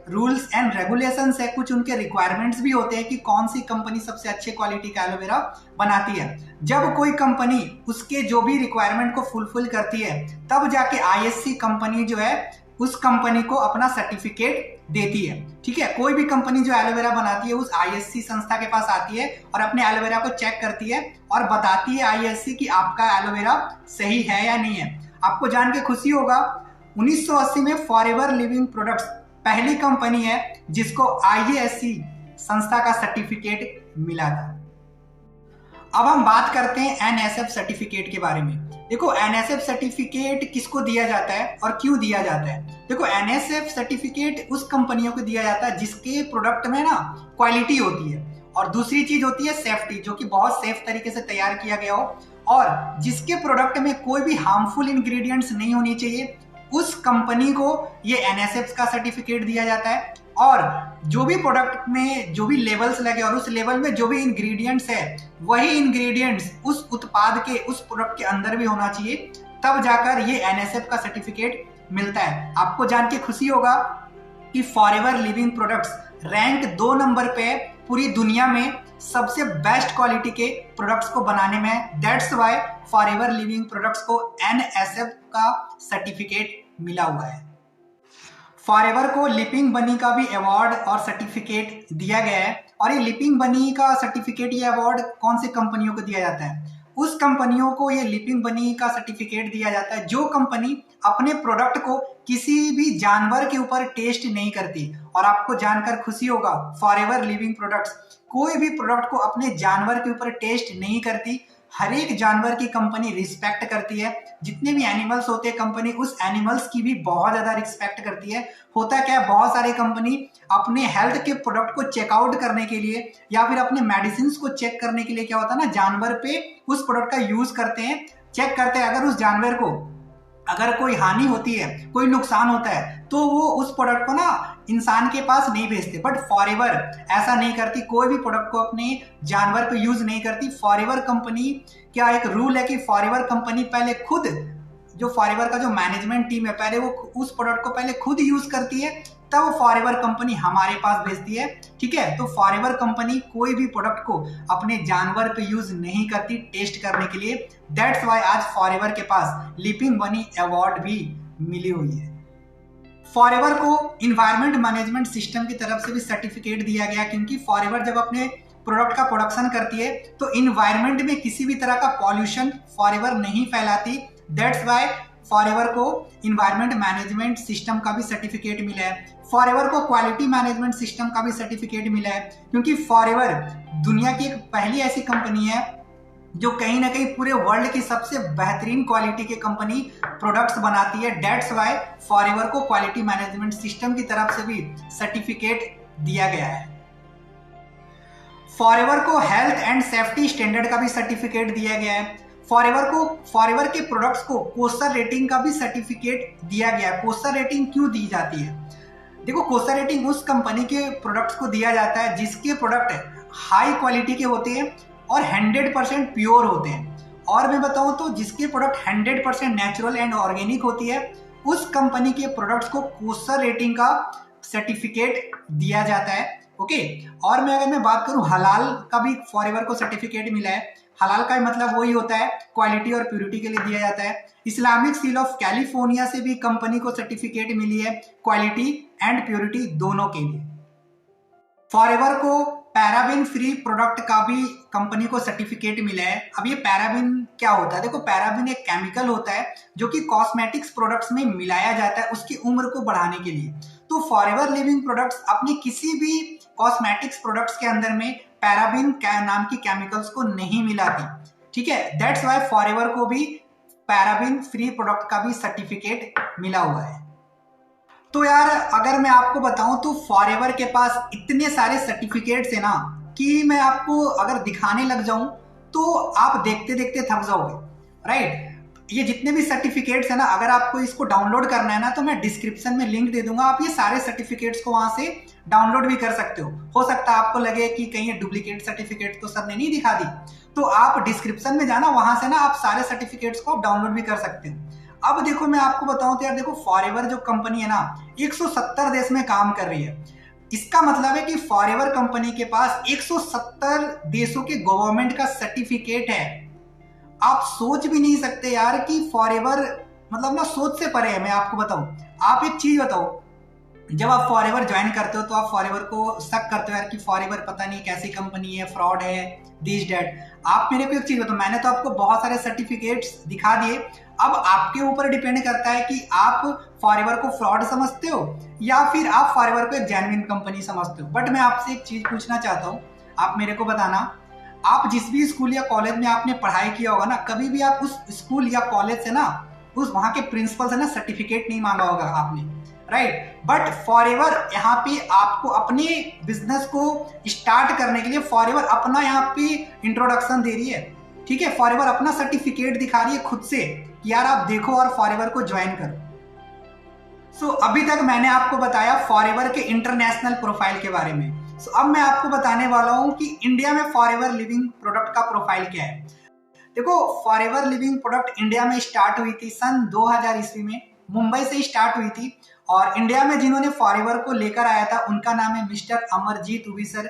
रूल्स एंड रेगुलेशंस है, कुछ उनके रिक्वायरमेंट्स भी होते हैं कि कौन सी कंपनी सबसे अच्छे क्वालिटी का एलोवेरा बनाती है। जब कोई कंपनी उसके जो भी रिक्वायरमेंट को फुलफिल करती है, तब जाके IASC कंपनी जो है उस कंपनी को अपना सर्टिफिकेट देती है, ठीक है। कोई भी कंपनी जो एलोवेरा बनाती है उस IASC संस्था के पास आती है और अपने एलोवेरा को चेक करती है और बताती है IASC कि आपका एलोवेरा सही है या नहीं है। आपको जान के खुशी होगा, 1980 में फॉरएवर लिविंग प्रोडक्ट्स पहली कंपनी है जिसको IASC संस्था का सर्टिफिकेट मिला था। अब हम बात करते हैं NSF सर्टिफिकेट के बारे में। देखो NSF सर्टिफिकेट किसको दिया जाता है और क्यों दिया जाता है। देखो NSF सर्टिफिकेट उस कंपनियों को दिया जाता है जिसके प्रोडक्ट में ना क्वालिटी होती है, और दूसरी चीज होती है सेफ्टी, जो कि बहुत सेफ तरीके से तैयार किया गया हो, और जिसके प्रोडक्ट में कोई भी हार्मफुल इंग्रेडिएंट्स नहीं होनी चाहिए, उस कंपनी को ये NSF का सर्टिफिकेट दिया जाता है। और जो भी प्रोडक्ट में जो भी लेवल्स लगे और उस लेवल में जो भी इंग्रेडिएंट्स है, वही इंग्रेडिएंट्स उस उत्पाद के उस प्रोडक्ट के अंदर भी होना चाहिए, तब जाकर ये NSF का सर्टिफिकेट मिलता है। आपको जान के खुशी होगा कि forever Living products rank 2 number पे पूरी दुनिया में सबसे बेस्ट क्वालिटी के प्रोडक्ट्स को बनाने में। That's why forever Living products को NSF का सर्टिफिकेट मिला हुआ है। फॉरएवर को लिपिंग बनी का भी अवार्ड और सर्टिफिकेट दिया गया है, और ये लिपिंग बनी का सर्टिफिकेट, ये अवार्ड कौन सी कंपनियों को दिया जाता है, उस कंपनियों को ये लिपिंग बनी का सर्टिफिकेट दिया जाता है जो कंपनी अपने प्रोडक्ट को किसी भी जानवर के ऊपर टेस्ट नहीं करती। और आपको जानकर खुशी होगा, फॉरएवर लिविंग प्रोडक्ट्स कोई भी प्रोडक्ट को अपने जानवर के ऊपर टेस्ट नहीं करती। हर एक जानवर की कंपनी रिस्पेक्ट करती है, जितने भी एनिमल्स होते हैं कंपनी उस एनिमल्स की भी बहुत ज्यादा रिस्पेक्ट करती है। होता क्या है, बहुत सारी कंपनी अपने हेल्थ के प्रोडक्ट को चेकआउट करने के लिए या फिर अपने मेडिसिन को चेक करने के लिए क्या होता है ना, जानवर पे उस प्रोडक्ट का यूज करते हैं, चेक करते हैं। अगर उस जानवर को अगर कोई हानि होती है, कोई नुकसान होता है, तो वो उस प्रोडक्ट को ना इंसान के पास नहीं भेजते। बट फॉरएवर ऐसा नहीं करती, कोई भी प्रोडक्ट को अपने जानवर पे यूज नहीं करती। फॉरएवर कंपनी क्या एक रूल है कि फॉरएवर कंपनी पहले खुद, जो फॉरएवर का जो मैनेजमेंट टीम है, पहले वो उस प्रोडक्ट को पहले खुद यूज करती है, तब फॉरएवर कंपनी हमारे पास भेजती है, ठीक है। तो फॉरएवर कंपनी कोई भी प्रोडक्ट को अपने जानवर पे यूज नहीं करती टेस्ट करने के लिए। दैट्स वाई आज फॉरएवर के पास लिपिंग बनी अवार्ड भी मिली हुई है। फॉरएवर को इन्वायरमेंट मैनेजमेंट सिस्टम की तरफ से भी सर्टिफिकेट दिया गया, क्योंकि फॉरएवर जब अपने प्रोडक्ट का प्रोडक्शन करती है तो इन्वायरमेंट में किसी भी तरह का पॉल्यूशन फॉरएवर नहीं फैलाती। दैट्स वाई फॉरएवर को इन्वायरमेंट मैनेजमेंट सिस्टम का भी सर्टिफिकेट मिला है। फॉरएवर को क्वालिटी मैनेजमेंट सिस्टम का भी सर्टिफिकेट मिला है, क्योंकि फॉरएवर दुनिया की एक पहली ऐसी कंपनी है जो कहीं ना कहीं पूरे वर्ल्ड की सबसे बेहतरीन क्वालिटी के कंपनी प्रोडक्ट्स बनाती है। दैट्स वाई फॉरएवर को क्वालिटी मैनेजमेंट सिस्टम की तरफ से भी सर्टिफिकेट दिया गया है। फॉरएवर को हेल्थ एंड सेफ्टी स्टैंडर्ड का भी सर्टिफिकेट दिया गया है। फॉरएवर के प्रोडक्ट्स को कोस्टर रेटिंग का भी सर्टिफिकेट दिया गया है। कोस्टर रेटिंग क्यों दी जाती है? देखो, कोस्टर रेटिंग उस कंपनी के प्रोडक्ट्स को दिया जाता है जिसके प्रोडक्ट हाई क्वालिटी के होते हैं और 100% प्योर होते हैं। और मैं बताऊं तो जिसके प्रोडक्ट 100% नेचुरल एंड ऑर्गेनिक होती है, उस कंपनी के प्रोडक्ट्स को कोस्टर रेटिंग का सर्टिफिकेट दिया जाता है। ओके। और मैं अगर मैं बात करूं, हलाल का भी फॉरएवर को सर्टिफिकेट मिला है। हलाल का मतलब वही होता है, क्वालिटी और प्योरिटी के लिए दिया जाता है। इस्लामिक सील ऑफ कैलिफोर्निया से भी कंपनी को सर्टिफिकेट मिली है, क्वालिटी एंड प्योरिटी दोनों के लिए। फॉरएवर को पैराबिन फ्री प्रोडक्ट का भी कंपनी को सर्टिफिकेट मिला है। अब ये पैराबिन क्या होता है? देखो, पैराबिन एक केमिकल होता है जो कि कॉस्मेटिक्स प्रोडक्ट्स में मिलाया जाता है उसकी उम्र को बढ़ाने के लिए। तो फॉरएवर लिविंग प्रोडक्ट्स अपने किसी भी कॉस्मेटिक्स प्रोडक्ट्स के अंदर में पैराबिन नाम की केमिकल्स को नहीं मिलाती। ठीक है, दैट्स वाई फॉरएवर को भी पैराबिन फ्री प्रोडक्ट का भी सर्टिफिकेट मिला हुआ है। तो यार, अगर मैं आपको बताऊं तो फॉरएवर के पास इतने सारे सर्टिफिकेट्स है ना कि मैं आपको अगर दिखाने लग जाऊं तो आप देखते देखते थक जाओगे, राइट। ये जितने भी सर्टिफिकेट्स है ना, अगर आपको इसको डाउनलोड करना है ना तो मैं डिस्क्रिप्शन में लिंक दे दूंगा, आप ये सारे सर्टिफिकेट्स को वहां से डाउनलोड भी कर सकते हो सकता है आपको लगे कि कहीं डुप्लीकेट सर्टिफिकेट तो सर ने नहीं दिखा दी, तो आप डिस्क्रिप्शन में जाना, वहां से ना आप सारे सर्टिफिकेट्स को डाउनलोड भी कर सकते हो। अब देखो, मैं आपको बताऊं तो यार देखो, फॉरएवर जो कंपनी है ना 170 देश में काम कर रही है। इसका मतलब है कि फॉरएवर कंपनी के पास 170 देशों के गवर्नमेंट का सर्टिफिकेट है। आप सोच भी नहीं सकते यार कि फॉरएवर मतलब ना सोच से परे है। मैं आपको बताऊं, आप एक चीज बताओ, जब आप फॉरएवर ज्वाइन करते हो तो आप फॉरएवर को शक करते हो यार कि फॉरएवर पता नहीं कैसी कंपनी है, फ्रॉड है, दिस डैट। आप मेरे को एक चीज बताओ, मैंने तो आपको बहुत सारे सर्टिफिकेट्स दिखा दिए, अब आपके ऊपर डिपेंड करता है कि आप फॉरएवर को फ्रॉड समझते हो या फिर आप फॉरएवर को एक जेन्युइन कंपनी समझते हो। बट मैं आपसे एक चीज पूछना चाहता हूँ, आप मेरे को बताना, आप जिस भी स्कूल या कॉलेज में आपने पढ़ाई किया होगा ना, कभी भी आप उस स्कूल या कॉलेज से ना, उस वहां के प्रिंसिपल से ना सर्टिफिकेट नहीं मांगा होगा आपने, राइट। बट फॉरएवर यहाँ पे आपको अपने बिजनेस को स्टार्ट करने के लिए फॉरएवर अपना यहाँ पे इंट्रोडक्शन दे रही है। ठीक है, फॉरएवर अपना सर्टिफिकेट दिखा रही है खुद से कि यार आप देखो और फॉरएवर को ज्वाइन करो। सो अभी तक मैंने आपको बताया फॉरएवर के इंटरनेशनल प्रोफाइल के बारे में। सो अब मैं आपको बताने वाला हूं कि इंडिया में फॉरएवर लिविंग प्रोडक्ट का प्रोफाइल क्या है। देखो, फॉरएवर लिविंग प्रोडक्ट इंडिया में स्टार्ट हुई थी सन 2000 ईस्वी में, मुंबई से स्टार्ट हुई थी। और इंडिया में जिन्होंने फॉरएवर को लेकर आया था उनका नाम है मिस्टर अमरजीत उबी सर,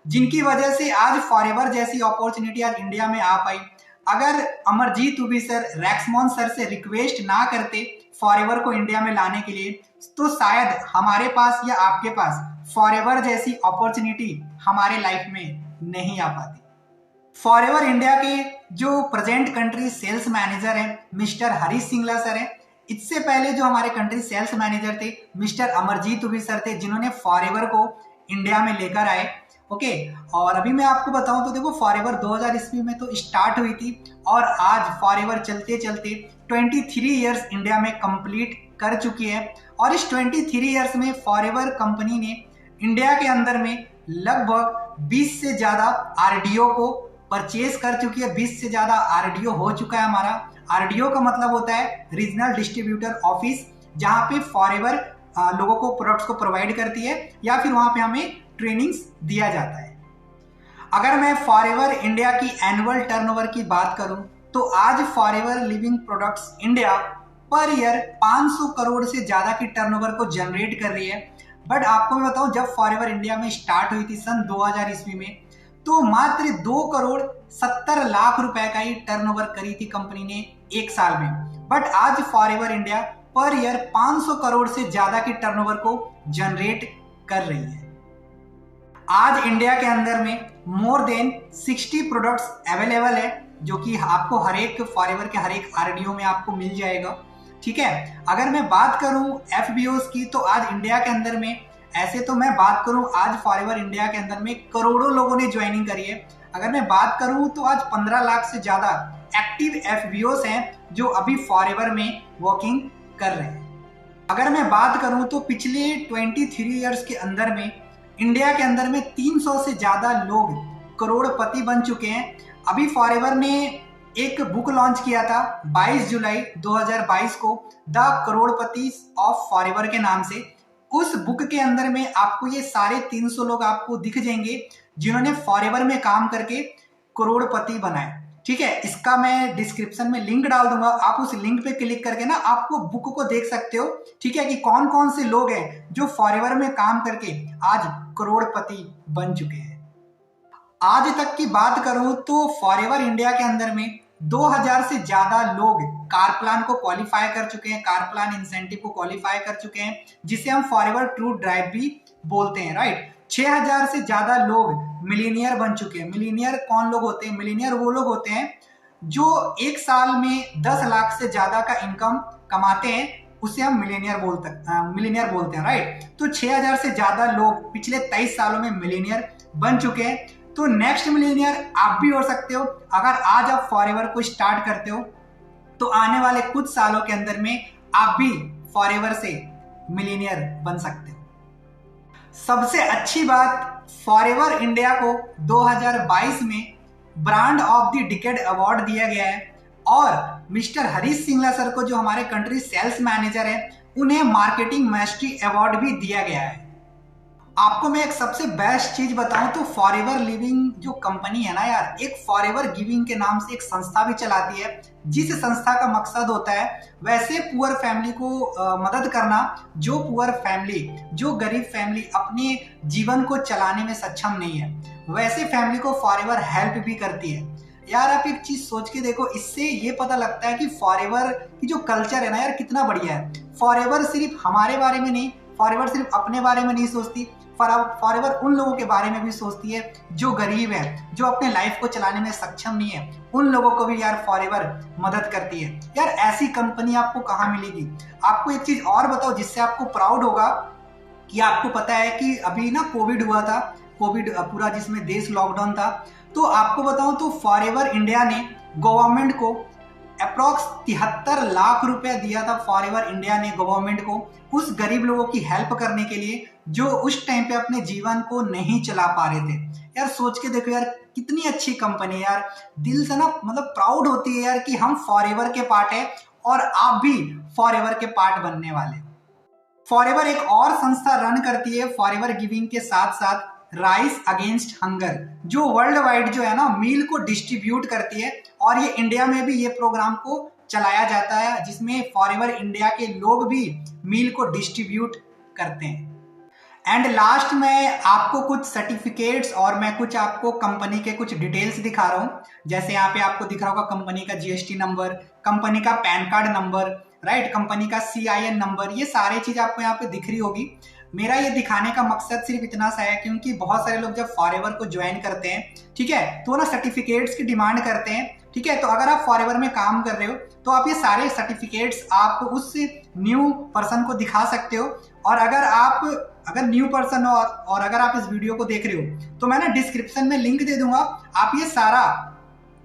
जिनकी वजह से आज फॉरएवर जैसी अपॉर्चुनिटी आज इंडिया में आ पाई। अगर अमरजीत उबी सर रैक्समोन सर से रिक्वेस्ट ना करते फॉरएवर को इंडिया में लाने के लिए, तो शायद हमारे पास या आपके पास फॉरएवर जैसी अपॉर्चुनिटी हमारे लाइफ में नहीं आ पाती। फॉरएवर इंडिया के जो प्रेजेंट कंट्री सेल्स मैनेजर हैं मिस्टर हरीश सिंगला सर हैं। इससे पहले जो हमारे कंट्री सेल्स मैनेजर थे मिस्टर अमरजीत उबी सर थे, जिन्होंने फॉरएवर को इंडिया में लेकर आए। ओके, और अभी मैं आपको बताऊं तो देखो, फॉरएवर 2000 ईस्वी में तो स्टार्ट हुई थी और आज फॉरएवर चलते चलते 23 इयर्स इंडिया में कंप्लीट कर चुकी है। और इस 23 इयर्स में फॉरएवर कंपनी ने इंडिया के अंदर में लगभग 20 से ज्यादा आरडीओ को परचेज कर चुकी है। 20 से ज्यादा आरडीओ हो चुका है हमारा। आरडीओ का मतलब होता है रीजनल डिस्ट्रीब्यूटर ऑफिस, जहां पे फॉरएवर लोगों को प्रोडक्ट्स को प्रोवाइड करती है या फिर वहां पे हमें ट्रेनिंग्स दिया जाता है। अगर मैं फॉरएवर इंडिया की एनुअल टर्नओवर की बात करूं तो आज forever Living products India per year 500 crore से ज्यादा की टर्नओवर को जनरेट कर रही है। बट आपको मैं बताऊं, जब फॉरएवर इंडिया में स्टार्ट हुई थी सन 2000 ईस्वी में, तो मात्र 2 करोड़ 70 लाख रुपए का ही टर्नओवर करी थी कंपनी ने एक साल में। बट आज forever India per year 500 crore से ज्यादा की टर्नओवर को जनरेट कर रही है। आज इंडिया के अंदर में मोर देन 60 प्रोडक्ट्स अवेलेबल है, जो कि आपको हर एक फॉरएवर के हर एक आरडीओ में आपको मिल जाएगा। ठीक है, अगर मैं बात करूं एफबीओस की, तो आज इंडिया के अंदर में ऐसे तो मैं बात करूं आज फॉरएवर इंडिया के अंदर में करोड़ों लोगों ने ज्वाइनिंग करी है। अगर मैं बात करूं तो आज 15 लाख से ज्यादा एक्टिव एफबीओस हैं जो अभी फॉरएवर में वर्किंग कर रहे हैं। अगर मैं बात करूं तो पिछले 23 इयर्स के अंदर में इंडिया के अंदर में 300 से ज्यादा लोग करोड़पति बन चुके हैं। अभी फॉरएवर ने एक बुक लॉन्च किया था 22 जुलाई 2022 को, द करोड़पति ऑफ फॉरएवर के नाम से। उस बुक के अंदर में आपको ये सारे 300 लोग आपको दिख जाएंगे जिन्होंने फॉरएवर में काम करके करोड़पति बनाए। ठीक है, इसका मैं डिस्क्रिप्शन में लिंक डाल दूंगा, आप उस लिंक पे क्लिक करके ना आपको बुक को देख सकते हो। ठीक है, कि कौन कौन से लोग हैं जो फॉरएवर में काम करके आज करोड़पति बन चुके हैं। आज तक की बात करूं तो फॉरएवर इंडिया के अंदर में 2000 से ज्यादा लोग कार प्लान को क्वालिफाई कर चुके हैं, कार प्लान इंसेंटिव को क्वालिफाई कर चुके हैं, जिसे हम फॉरएवर ट्रू ड्राइव भी बोलते हैं, राइट। 6000 से ज्यादा लोग मिलीनियर बन चुके हैं। मिलीनियर कौन लोग होते हैं? मिलीनियर वो लोग होते हैं जो एक साल में 10 लाख से ज्यादा का इनकम कमाते हैं, उसे हम मिलीनियर बोलते हैं, राइट। तो 6000 से ज्यादा लोग पिछले 23 सालों में मिलीनियर बन चुके हैं। तो नेक्स्ट मिलीनियर आप भी हो सकते हो। अगर आज आप फॉरएवर को स्टार्ट करते हो तो आने वाले कुछ सालों के अंदर में आप भी फॉरएवर से मिलीनियर बन सकते हो। सबसे अच्छी बात, फॉरएवर इंडिया को 2022 में brand of the decade award दिया गया है और मिस्टर हरीश सिंगला सर को, जो हमारे कंट्री सेल्स मैनेजर है, उन्हें मार्केटिंग मैस्ट्री अवार्ड भी दिया गया है। आपको मैं एक सबसे बेस्ट चीज बताऊं तो फॉरएवर लिविंग जो कंपनी है ना यार, एक फॉरएवर गिविंग के नाम से एक संस्था भी चलाती है, जिस संस्था का मकसद होता है वैसे पुअर फैमिली को मदद करना, जो पुअर फैमिली, जो गरीब फैमिली अपने जीवन को चलाने में सक्षम नहीं है, वैसे फैमिली को फॉरएवर हेल्प भी करती है। यार आप एक चीज सोच के देखो, इससे ये पता लगता है कि फॉरएवर की जो कल्चर है ना यार, कितना बढ़िया है। फॉरएवर सिर्फ हमारे बारे में नहीं, फॉरएवर सिर्फ अपने बारे में नहीं सोचती, फॉरएवर उन लोगों के बारे में भी सोचती है जो गरीब है, जो अपने लाइफ को चलाने में सक्षम नहीं है, उन लोगों को भी यार फॉरएवर मदद करती है। यार ऐसी कंपनी आपको कहाँ मिलेगी? आपको एक चीज और बताओ जिससे आपको प्राउड होगा, कि आपको पता है कि अभी ना कोविड हुआ था, कोविड पूरा जिसमें देश लॉकडाउन था, तो आपको बताऊं तो फॉरएवर इंडिया ने गवर्नमेंट को अप्रॉक्स 73 लाख रुपए दिया था। फॉरएवर इंडिया ने गवर्नमेंट को उस गरीब लोगों की हेल्प करने के लिए जो उस टाइम पे अपने जीवन को नहीं चला पा रहे थे। यार सोच के देखो यार, कितनी अच्छी कंपनी यार, दिल से ना मतलब प्राउड होती है यार कि हम फॉरएवर के पार्ट है और आप भी फॉरएवर के पार्ट बनने वाले। फॉरएवर एक और संस्था रन करती है फॉरएवर गिविंग के साथ साथ, राइस अगेंस्ट हंगर, जो वर्ल्ड वाइड जो है ना मील को डिस्ट्रीब्यूट करती है, और ये इंडिया में भी ये प्रोग्राम को चलाया जाता है, जिसमें फॉरएवर इंडिया के लोग भी मील को डिस्ट्रीब्यूट करते हैं। एंड लास्ट में आपको कुछ सर्टिफिकेट्स और मैं कुछ आपको कंपनी के कुछ डिटेल्स दिखा रहा हूँ। जैसे यहाँ पे आपको दिख रहा होगा कंपनी का जीएसटी नंबर, कंपनी का pan card number, right, company का सीआईएन नंबर, ये सारी चीज आपको यहाँ पे दिख रही होगी। मेरा ये दिखाने का मकसद सिर्फ इतना सा है क्योंकि बहुत सारे लोग जब फॉरएवर को ज्वाइन करते हैं, ठीक है, तो ना सर्टिफिकेट्स की डिमांड करते हैं। ठीक है, तो अगर आप फॉरएवर में काम कर रहे हो तो आप ये सारे सर्टिफिकेट्स आप उस न्यू पर्सन को दिखा सकते हो। और अगर न्यू पर्सन हो और अगर आप इस वीडियो को देख रहे हो तो मैं ना डिस्क्रिप्शन में लिंक दे दूंगा, आप ये सारा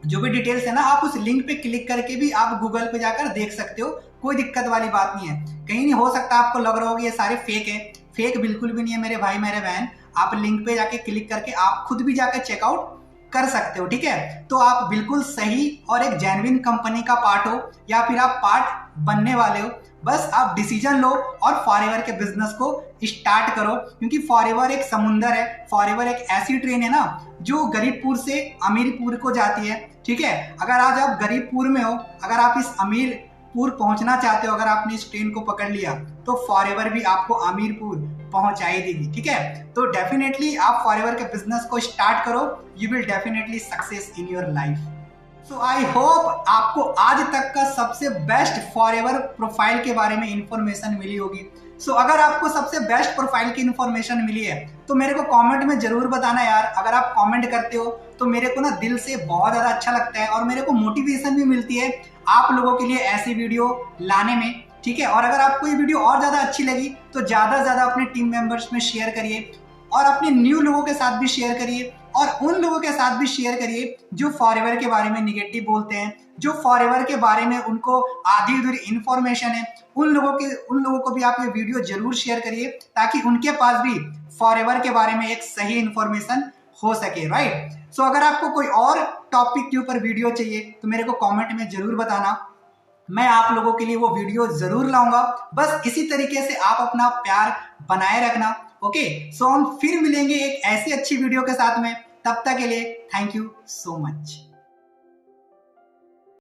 जो भी डिटेल्स है ना, आप उस लिंक पे क्लिक करके भी आप गूगल पे जाकर देख सकते हो, कोई दिक्कत वाली बात नहीं है। कहीं नहीं हो सकता आपको लग रहा होगा ये सारे फेक है, फेक बिल्कुल भी नहीं है मेरे भाई मेरे बहन। आप लिंक पे जाके क्लिक करके आप खुद भी जाकर चेकआउट कर सकते हो। ठीक है, तो आप बिल्कुल सही और एक जेन्युइन कंपनी का पार्ट हो या फिर आप पार्ट बनने वाले हो, बस आप डिसीजन लो और फॉरएवर के बिजनेस को स्टार्ट करो, क्योंकि फॉरएवर एक समुंदर है, फॉरएवर एक ऐसी ट्रेन है ना जो गरीबपुर से अमीरपुर को जाती है। ठीक है, अगर आज आप गरीबपुर में हो, अगर आप इस अमीरपुर पहुंचना चाहते हो, अगर आपने इस ट्रेन को पकड़ लिया तो फॉरएवर भी आपको अमीरपुर पहुंचाई देगी। ठीक है, तो डेफिनेटली आप फॉरएवर के बिजनेस को स्टार्ट करो, you will definitely success in your life. So I hope आपको आज तक का सबसे बेस्ट फॉरएवर प्रोफाइल के बारे में इंफॉर्मेशन मिली होगी। सो अगर आपको सबसे बेस्ट प्रोफाइल की इंफॉर्मेशन मिली है तो मेरे को कमेंट में जरूर बताना यार। अगर आप कमेंट करते हो तो मेरे को ना दिल से बहुत ज्यादा अच्छा लगता है और मेरे को मोटिवेशन भी मिलती है आप लोगों के लिए ऐसी वीडियो लाने में, ठीक है। और अगर आपको ये वीडियो और ज्यादा अच्छी लगी तो ज्यादा से ज्यादा अपने टीम मेंबर्स में शेयर करिए और अपने न्यू लोगों के साथ भी शेयर करिए और उन लोगों के साथ भी शेयर करिए जो फॉरएवर के बारे में निगेटिव बोलते हैं, जो फॉरएवर के बारे में उनको आधी अधूरी इंफॉर्मेशन है। उन लोगों को भी आप ये वीडियो जरूर शेयर करिए ताकि उनके पास भी फॉरएवर के बारे में एक सही इंफॉर्मेशन हो सके, राइट। सो अगर आपको कोई और टॉपिक के ऊपर वीडियो चाहिए तो मेरे को कमेंट में जरूर बताना, मैं आप लोगों के लिए वो वीडियो जरूर लाऊंगा। बस इसी तरीके से आप अपना प्यार बनाए रखना। ओके, सो हम फिर मिलेंगे एक ऐसी अच्छी वीडियो के साथ में। तब तक के लिए थैंक यू सो मच।